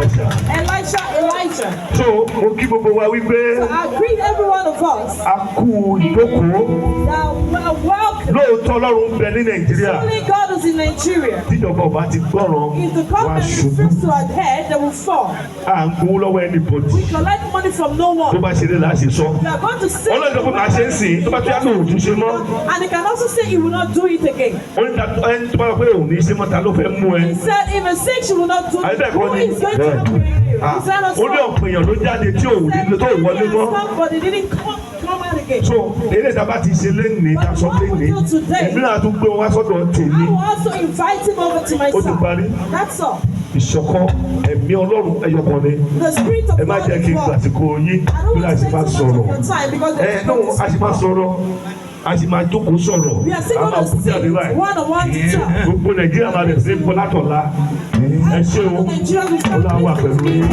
Elijah. So, mo kí gbogbo wa wípé. So I greet every one of us. A kú ìjókòó. Welcome. Lóòótọ́ Ọlọ́run ń bẹ ní Nàìjíríà. Only God is in Nigeria. Tíjọba ọba ti gbọ́ràn. If the government refers to our head, they will fall. À ń gbowó lọ́wọ́ anybody. We collect money from no one. Tó bá ṣe lé láti sọ. We are going to say. Ọlọ́run tó bá ṣe ń sìn tó bá tó yá lóhùn tún ṣe mọ́. And he can also say he will not do it again. Ẹni tó bá yọ pé òun ní í ṣe mọ́ ta ló fẹ́ mú ẹ. He said if a sick she will not do it. Who is going to happen? He said us. Ó ní ọ̀pọ̀ èèyàn ló jáde tí òun ní tó wọlé mọ́. But he didn't come out again. So eré ìdábà ti ṣe lénìí ká sọ lénìí. Èmi náà tún gbé wá sọ́dọ̀ tèmi. I will also invite him over to my Ó ti son. parí. That's all. Ìṣọ̀kan ẹ̀mí Ọlọ́run ẹyọkan ni. The spirit of Ẹ má jẹ́ kí n gbàsíkò yín bí a ṣe máa sọ̀rọ̀. A ṣe máa sọ̀rọ̀. A ṣe máa jókòó sọ̀rọ̀. We are still going to sing one-on-one teacher. Gbogbo Nàìjíríà máa bẹ̀rẹ̀ sí ń bọ́ látọ̀la. Ẹ ṣé o, Ọlọ́run wà pẹ̀lú yín.